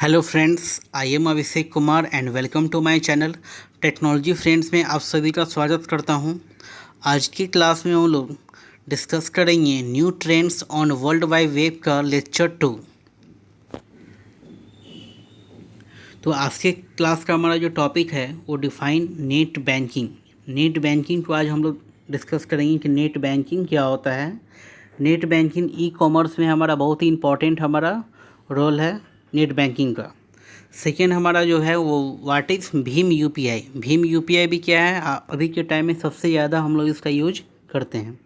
Hello friends, I am Abhishek Kumar and welcome to my channel technology friends में आप सभी का स्वागत करता हूं। आज की क्लास में हम लोग डिस्कस करेंगे new trends on world wide web का लेक्चर 2। तो आज के क्लास का हमारा जो टॉपिक है वो define net banking. Net banking को आज हम लोग डिस्कस करेंगे कि नेट बैंकिंग क्या होता है। नेट बैंकिंग ई कॉमर्स में हमारा बहुत ही इम्पॉर्टेंट हमारा रोल है नेट बैंकिंग का। सेकेंड हमारा जो है वो what is Bhim UPI. Bhim UPI भी क्या है, अभी के टाइम में सबसे ज़्यादा हम लोग इसका यूज करते हैं।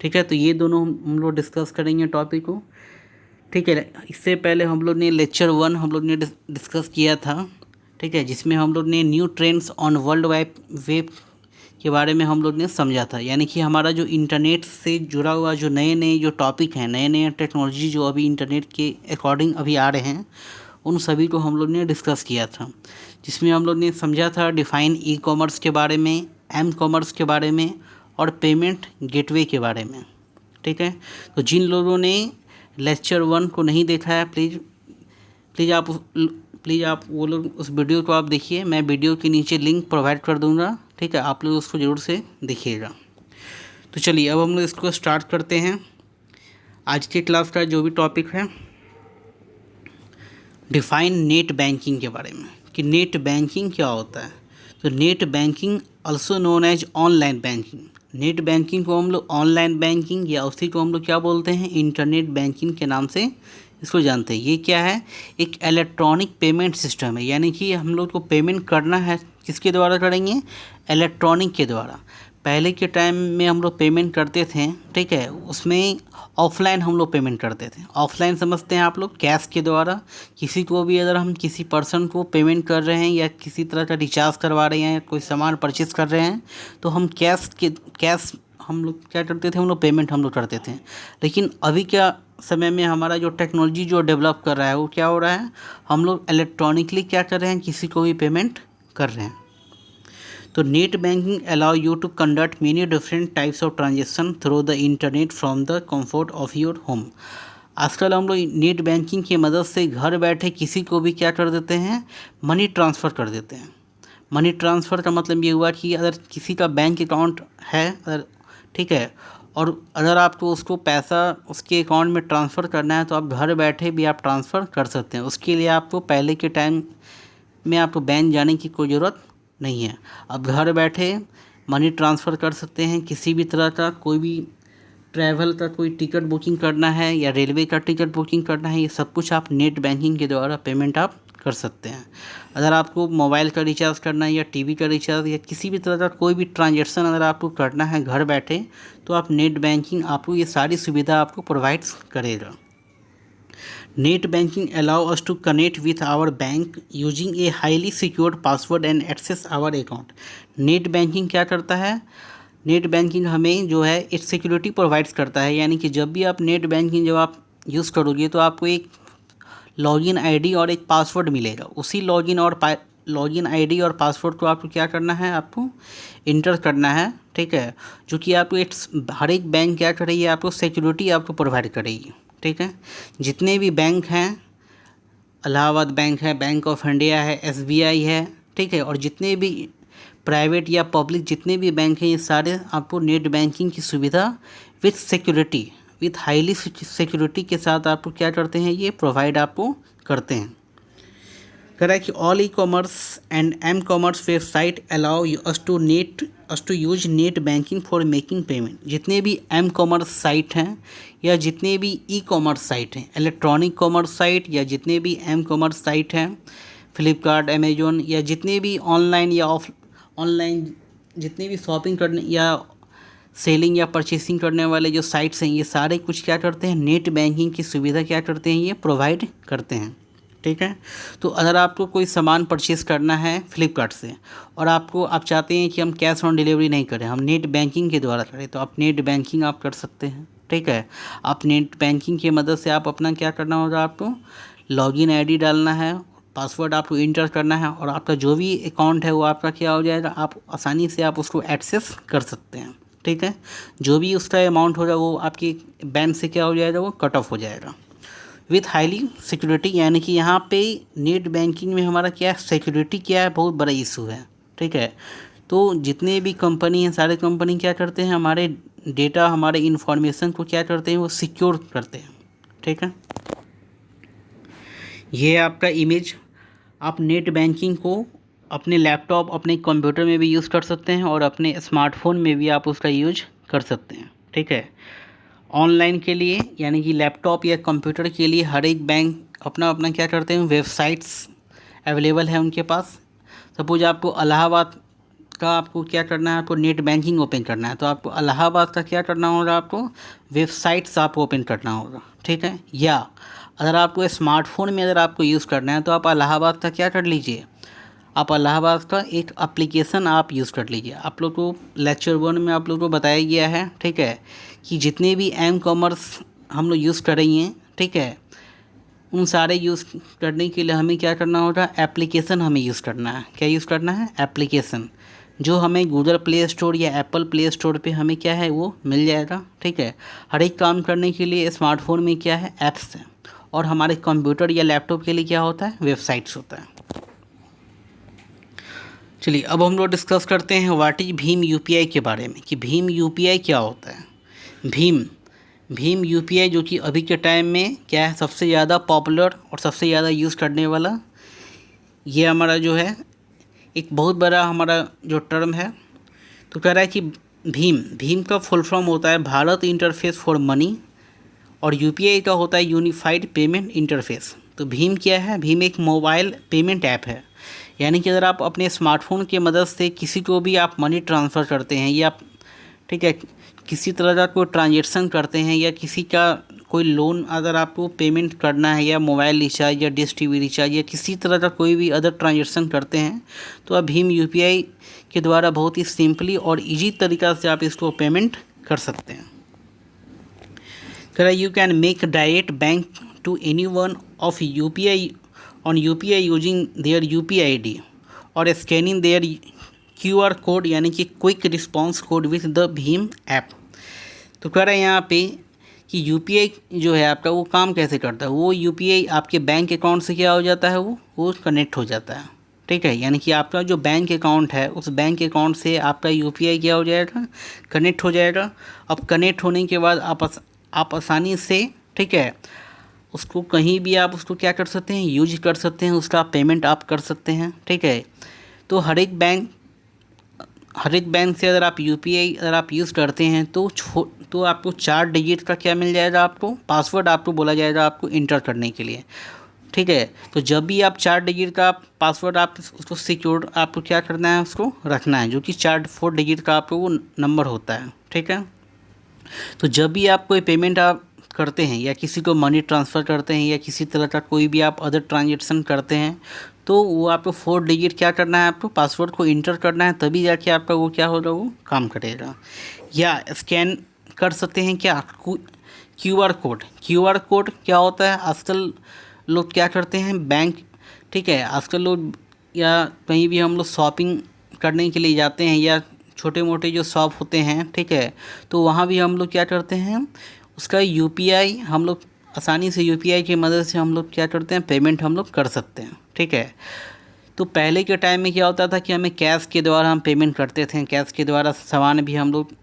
ठीक है, तो ये दोनों हम लोग डिस्कस करेंगे टॉपिक को। ठीक है, इससे पहले हम लोग ने लेक्चर 1 हम लोग ने डिस्कस किया था। ठीक है, जिसमें हम लोग ने new trends on world wide web के बारे में हम लोग ने समझा था। यानी कि हमारा जो इंटरनेट से जुड़ा हुआ जो नए नए जो टॉपिक हैं, नए नए टेक्नोलॉजी जो अभी इंटरनेट के अकॉर्डिंग अभी आ रहे हैं, उन सभी को हम लोग ने डिस्कस किया था। जिसमें हम लोग ने समझा था डिफ़ाइन ई कॉमर्स के बारे में, एम कॉमर्स के बारे में और पेमेंट गेटवे के बारे में। ठीक है, तो जिन लोगों ने लेक्चर 1 को नहीं देखा है, प्लीज़ आप वो लोग उस वीडियो को आप देखिए। मैं वीडियो के नीचे लिंक प्रोवाइड कर दूंगा। ठीक है, आप लोग उसको ज़रूर से देखिएगा। तो चलिए अब हम लोग इसको स्टार्ट करते हैं। आज के क्लास का जो भी टॉपिक है डिफाइन नेट बैंकिंग के बारे में, कि नेट बैंकिंग क्या होता है। तो net banking also known as online banking. Net banking को हम लोग ऑनलाइन बैंकिंग या उसी को हम लोग क्या बोलते हैं, इंटरनेट बैंकिंग के नाम से इसको जानते हैं। ये क्या है, एक इलेक्ट्रॉनिक पेमेंट सिस्टम है। यानी कि हम लोग को पेमेंट करना है, किसके द्वारा करेंगे, इलेक्ट्रॉनिक के द्वारा। पहले के टाइम में हम लोग पेमेंट करते थे, ठीक है, उसमें ऑफलाइन हम लोग पेमेंट करते थे। ऑफलाइन समझते हैं आप लोग, कैश के द्वारा। किसी को भी अगर हम किसी पर्सन को पेमेंट कर रहे हैं या किसी तरह का रिचार्ज करवा रहे हैं या कोई सामान परचेज़ कर रहे हैं, तो हम कैश हम लोग क्या करते थे, हम लोग पेमेंट हम लोग करते थे। लेकिन अभी क्या समय में हमारा जो टेक्नोलॉजी जो डेवलप कर रहा है वो क्या हो रहा है, हम लोग इलेक्ट्रॉनिकली क्या कर रहे हैं, किसी को भी पेमेंट कर रहे हैं। तो net banking allow you to conduct many different types of transaction through the internet from the comfort of your home. आजकल हम लोग नेट बैंकिंग की मदद से घर बैठे किसी को भी क्या कर देते हैं, मनी ट्रांसफ़र कर देते हैं। मनी ट्रांसफ़र का मतलब ये हुआ कि अगर किसी का बैंक अकाउंट है, अगर ठीक है, और अगर आपको उसको पैसा उसके अकाउंट में ट्रांसफ़र करना है तो आप घर बैठे भी आप ट्रांसफ़र कर सकते हैं। उसके लिए आपको पहले के टाइम में आपको बैंक जाने की कोई ज़रूरत नहीं है। अब घर बैठे मनी ट्रांसफ़र कर सकते हैं। किसी भी तरह का कोई भी ट्रैवल का कोई टिकट बुकिंग करना है या रेलवे का टिकट बुकिंग करना है, ये सब कुछ आप नेट बैंकिंग के द्वारा पेमेंट आप कर सकते हैं। अगर आपको मोबाइल का रिचार्ज करना है या टीवी का रिचार्ज या किसी भी तरह का कोई भी ट्रांजेक्शन अगर आपको करना है घर बैठे, तो आप नेट बैंकिंग आपको ये सारी सुविधा आपको प्रोवाइड करेगा। Net banking allow us to connect with our bank using a highly secured password and access our account। Net banking क्या करता है, नेट बैंकिंग हमें जो है एक सिक्योरिटी प्रोवाइड्स करता है। यानी कि जब भी आप नेट बैंकिंग जब आप यूज़ करोगे तो आपको एक लॉगिन आईडी और एक पासवर्ड मिलेगा। उसी लॉगिन आईडी और पासवर्ड को आपको क्या करना है, आपको इंटर करना है। ठीक है, जो कि आपको एक हर एक बैंक क्या करेगी, आपको सिक्योरिटी आपको प्रोवाइड करेगी। ठीक है, जितने भी बैंक हैं, इलाहाबाद बैंक है, बैंक ऑफ इंडिया है, एसबीआई है, ठीक है, और जितने भी प्राइवेट या पब्लिक जितने भी बैंक हैं, ये सारे आपको नेट बैंकिंग की सुविधा with security, with highly security के साथ आपको क्या करते हैं, ये प्रोवाइड आपको करते हैं। कह रहा है कि all e commerce and m commerce website allow us to use net banking for making payment. जितने भी एम कॉमर्स साइट हैं या जितने भी ई कॉमर्स साइट हैं, इलेक्ट्रॉनिक कॉमर्स साइट या जितने भी एम कॉमर्स साइट हैं, फ्लिपकार्ट, अमेजोन, या जितने भी ऑनलाइन या ऑनलाइन जितने भी शॉपिंग करने या सेलिंग या परचेसिंग करने वाले जो साइट्स हैं, ये सारे कुछ क्या करते हैं, नेट बैंकिंग की सुविधा क्या करते हैं, ये प्रोवाइड करते हैं। ठीक है, तो अगर आपको कोई सामान परचेज़ करना है फ्लिपकार्ट से और आप चाहते हैं कि हम कैश ऑन डिलीवरी नहीं करें, हम नेट बैंकिंग के द्वारा करें, तो आप नेट बैंकिंग आप कर सकते हैं। ठीक है, आप नेट बैंकिंग की मदद से आप अपना क्या करना होगा, आपको लॉगिन आईडी डालना है, पासवर्ड आपको इंटर करना है और आपका जो भी अकाउंट है वो आपका क्या हो जाएगा, आप आसानी से आप उसको एक्सेस कर सकते हैं। ठीक है, जो भी उसका अमाउंट होगा वो आपकी बैंक से क्या हो जाएगा, वो कट ऑफ हो जाएगा। विथ हाईली सिक्योरिटी, यानी कि यहाँ पे नेट बैंकिंग में हमारा क्या है, सिक्योरिटी क्या है, बहुत बड़ा इशू है। ठीक है, तो जितने भी कंपनी हैं, सारे कंपनी क्या करते हैं, हमारे डेटा, हमारे इन्फॉर्मेशन को क्या करते हैं, वो सिक्योर करते हैं। ठीक है, ये है आपका इमेज। आप नेट बैंकिंग को अपने लैपटॉप, अपने कंप्यूटर में भी यूज़ कर सकते हैं और अपने स्मार्टफोन में भी आप उसका यूज कर सकते हैं। ठीक है, ऑनलाइन के लिए यानी कि लैपटॉप या कंप्यूटर के लिए हर एक बैंक अपना अपना क्या करते हैं, वेबसाइट्स अवेलेबल है उनके पास। सपोज आपको इलाहाबाद का आपको क्या करना है, आपको नेट बैंकिंग ओपन करना है, तो आपको इलाहाबाद का क्या करना होगा, आपको वेबसाइट्स आप ओपन करना होगा। ठीक है, या अगर आपको स्मार्टफोन में अगर आपको यूज़ करना है तो आप इलाहाबाद का क्या कर लीजिए, आप इलाहाबाद का एक एप्लीकेशन आप यूज़ कर लीजिए। आप लोग को लेक्चर 1 में आप लोग को बताया गया है, ठीक है, कि जितने भी एम कॉमर्स हम लोग यूज़ कर रही हैं, ठीक है, उन सारे यूज़ करने के लिए हमें क्या करना होगा, एप्लीकेशन हमें यूज़ करना है। क्या यूज़ करना है, एप्लीकेशन, जो हमें गूगल प्ले स्टोर या एप्पल प्ले स्टोर पे हमें क्या है, वो मिल जाएगा। ठीक है, हर एक काम करने के लिए स्मार्टफोन में क्या है, ऐप्स हैं, और हमारे कंप्यूटर या लैपटॉप के लिए क्या होता है, वेबसाइट्स होता है। चलिए अब हम लोग डिस्कस करते हैं व्हाट इज भीम यूपीआई के बारे में, कि भीम यूपीआई क्या होता है। भीम यूपीआई जो कि अभी के टाइम में क्या है, सबसे ज़्यादा पॉपुलर और सबसे ज़्यादा यूज़ करने वाला, ये हमारा जो है एक बहुत बड़ा हमारा जो टर्म है। तो कह रहा है कि भीम का फुल फॉर्म होता है भारत इंटरफेस फॉर मनी, और यूपीआई का होता है यूनिफाइड पेमेंट इंटरफेस। तो भीम क्या है, भीम एक मोबाइल पेमेंट ऐप है, यानी कि अगर आप अपने स्मार्टफोन की मदद से किसी को भी आप मनी ट्रांसफ़र करते हैं, या ठीक है, किसी तरह का कोई ट्रांजेक्शन करते हैं, या किसी का कोई लोन अगर आपको पेमेंट करना है, या मोबाइल रिचार्ज या डिश टीवी रिचार्ज या किसी तरह का कोई भी अदर ट्रांजेक्शन करते हैं, तो आप भीम यूपीआई के द्वारा बहुत ही सिंपली और ईजी तरीक़ा से आप इसको पेमेंट कर सकते हैं। You can make direct bank to any one of UPI on UPI using their UPI ID और स्कैनिंग देयर QR कोड, यानी कि quick response code with the भीम ऐप। तो कह रहा है यहाँ पे कि यूपीआई जो है आपका, वो काम कैसे करता है, वो यूपीआई आपके बैंक अकाउंट से क्या हो जाता है, वो कनेक्ट हो जाता है। ठीक है, यानी कि आपका जो बैंक अकाउंट है, उस बैंक अकाउंट से आपका यूपीआई क्या हो जाएगा, कनेक्ट हो जाएगा। अब कनेक्ट होने के बाद आप आसानी से, ठीक है, उसको कहीं भी आप उसको क्या कर सकते हैं, यूज कर सकते हैं, उसका पेमेंट आप कर सकते हैं। ठीक है, तो हर एक बैंक से अगर आप यूपीआई अगर आप यूज़ करते हैं तो आपको 4 डिजिट का क्या मिल जाएगा, आपको पासवर्ड आपको बोला जाएगा आपको इंटर करने के लिए। ठीक है, तो जब भी आप 4 डिजिट का पासवर्ड आप उसको सिक्योर आपको क्या करना है, उसको रखना है, जो कि 4 डिजिट का आपको वो नंबर होता है। ठीक है, तो जब भी आप कोई पेमेंट आप करते हैं, या किसी को मनी ट्रांसफ़र करते हैं, या किसी तरह का कोई भी आप अदर ट्रांजेक्शन करते हैं, तो वो आपको 4 डिजिट क्या करना है, आपको पासवर्ड को इंटर करना है, तभी जाके आपका वो क्या होगा, वो काम करेगा। या स्कैन कर सकते हैं क्या, QR कोड क्या होता है, आजकल लोग क्या करते हैं, बैंक, ठीक है, आजकल लोग या कहीं भी हम लोग शॉपिंग करने के लिए जाते हैं, या छोटे मोटे जो शॉप होते हैं, ठीक है, तो वहाँ भी हम लोग क्या करते हैं, उसका यूपीआई हम लोग आसानी से यूपीआई की मदद से हम लोग क्या करते हैं, पेमेंट हम लोग कर सकते हैं। ठीक है, तो पहले के टाइम में क्या होता था कि हमें कैश के द्वारा हम पेमेंट करते थे, कैश के द्वारा सामान भी हम लोग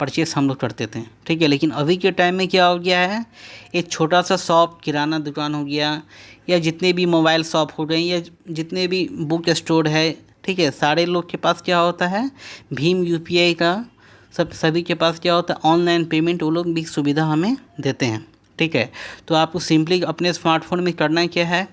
परचेस हम लोग करते थे। ठीक है, लेकिन अभी के टाइम में क्या हो गया है, एक छोटा सा शॉप, किराना दुकान हो गया, या जितने भी मोबाइल शॉप हो गए, या जितने भी बुक स्टोर है, ठीक है, सारे लोग के पास क्या होता है, भीम यूपीआई का सभी के पास क्या होता है, ऑनलाइन पेमेंट वो लोग भी सुविधा हमें देते हैं। ठीक है, तो आपको सिंपली अपने स्मार्टफोन में करना क्या है,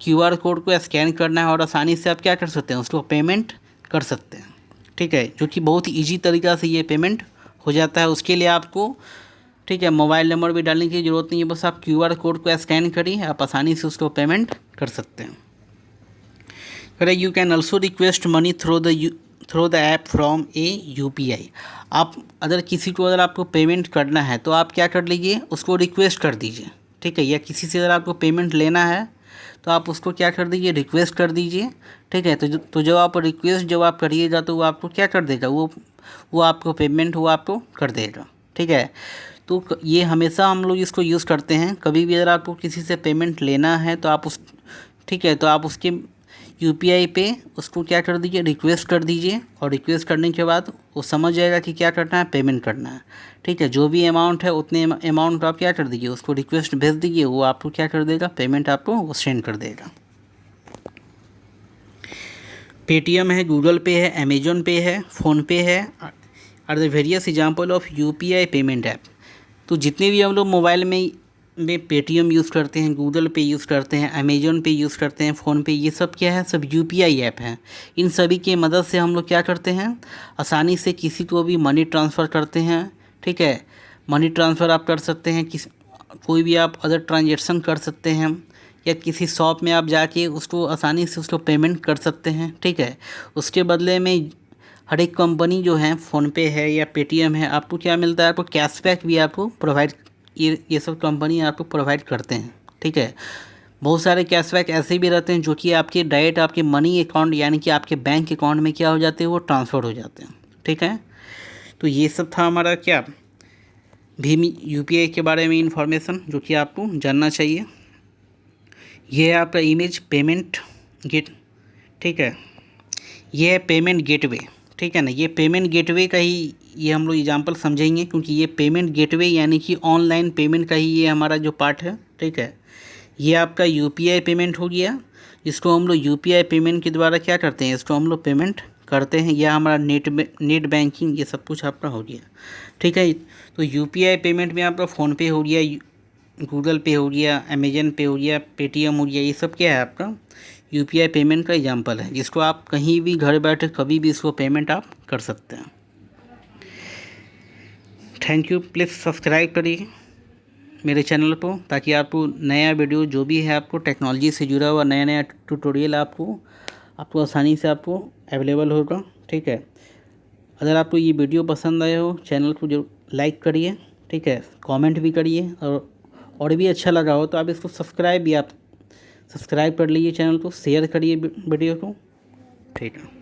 QR कोड को स्कैन करना है, और आसानी से आप क्या कर सकते हैं, उसको पेमेंट कर सकते हैं। ठीक है, जो कि बहुत ही ईजी तरीक़ा से ये पेमेंट हो जाता है। उसके लिए आपको, ठीक है, मोबाइल नंबर भी डालने की ज़रूरत नहीं है, बस आप QR कोड को स्कैन करिए, आप आसानी से उसको पेमेंट कर सकते हैं। You can also request money through the app from A UPI. आप अगर किसी को अगर आपको पेमेंट करना है, तो आप क्या कर लीजिए, उसको रिक्वेस्ट कर दीजिए। ठीक है, या किसी से अगर आपको पेमेंट लेना है, तो आप उसको क्या कर दीजिए, रिक्वेस्ट कर दीजिए। ठीक है, तो जब आप रिक्वेस्ट जब आप करिएगा, तो वो आपको क्या कर देगा, वो आपको पेमेंट वो आपको कर देगा। ठीक है, तो ये हमेशा हम लोग इसको यूज़ करते हैं। कभी भी अगर आपको किसी से पेमेंट लेना है तो आप उस ठीक है, तो आप उसके यूपीआई पे उसको क्या कर दीजिए, रिक्वेस्ट कर दीजिए, और रिक्वेस्ट करने के बाद वो समझ जाएगा कि क्या करना है, पेमेंट करना है। ठीक है, जो भी अमाउंट है उतने अमाउंट आप क्या कर दीजिए, उसको रिक्वेस्ट भेज दीजिए, वो आपको क्या कर देगा, पेमेंट आपको वो सेंड कर देगा। पेटीएम है, गूगल पे है, अमेजोन पे है, फ़ोनपे है, are the various example of UPI payment app. तो जितने भी हम लोग मोबाइल में पेटीएम यूज़ करते हैं, गूगल पे यूज़ करते हैं, अमेजोन पे यूज़ करते हैं, फ़ोनपे, ये सब क्या है, सब यूपीआई ऐप हैं। इन सभी की मदद से हम लोग क्या करते हैं, आसानी से किसी को भी मनी ट्रांसफ़र करते हैं। ठीक है, मनी ट्रांसफ़र आप कर सकते हैं, कोई भी आप अदर ट्रांजेक्शन कर सकते हैं, या किसी शॉप में आप जाके उसको आसानी से उसको पेमेंट कर सकते हैं। ठीक है, उसके बदले में हर एक कंपनी जो है, फ़ोनपे है या पेटीएम है, आपको क्या मिलता है, आपको कैशबैक भी आपको प्रोवाइड, ये सब कंपनी आपको प्रोवाइड करते हैं। ठीक है, बहुत सारे कैशबैक ऐसे भी रहते हैं जो कि आपके डायरेक्ट आपके मनी अकाउंट यानी कि आपके बैंक अकाउंट में क्या हो जाते हैं, वो ट्रांसफ़र हो जाते हैं। ठीक है, तो ये सब था हमारा क्या, भीम यूपीआई के बारे में इंफॉर्मेशन जो कि आपको जानना चाहिए। ये है आपका इमेज पेमेंट गेट। ठीक है, ये है पेमेंट गेटवे। ठीक है ना, ये पेमेंट गेटवे का ही ये हम लोग एग्जांपल समझेंगे, क्योंकि ये पेमेंट गेटवे यानी कि ऑनलाइन पेमेंट का ही ये हमारा जो पार्ट है। ठीक है, ये आपका यूपीआई पेमेंट हो गया, जिसको हम लोग यूपीआई पेमेंट के द्वारा क्या करते हैं, इसको हम लोग पेमेंट करते हैं, या हमारा नेट बैंकिंग ये सब कुछ आपका हो गया। ठीक है, तो यूपीआई पेमेंट में आपका फ़ोनपे हो गया, गूगल पे हो गया, अमेजन पे हो गया, पेटीएम हो गया, ये सब क्या है, आपका यूपीआई पेमेंट का एग्जांपल है, जिसको आप कहीं भी घर बैठे कभी भी इसको पेमेंट आप कर सकते हैं। थैंक यू, प्लीज़ सब्सक्राइब करिए मेरे चैनल को, ताकि आपको नया वीडियो जो भी है आपको टेक्नोलॉजी से जुड़ा हुआ नया नया ट्यूटोरियल आपको आसानी से आपको अवेलेबल होगा। ठीक है, अगर आपको ये वीडियो पसंद आया हो, चैनल को जो लाइक करिए। ठीक है, कमेंट भी करिए, और भी अच्छा लगा हो तो आप इसको सब्सक्राइब कर लीजिए चैनल को, शेयर करिए वीडियो को। ठीक है।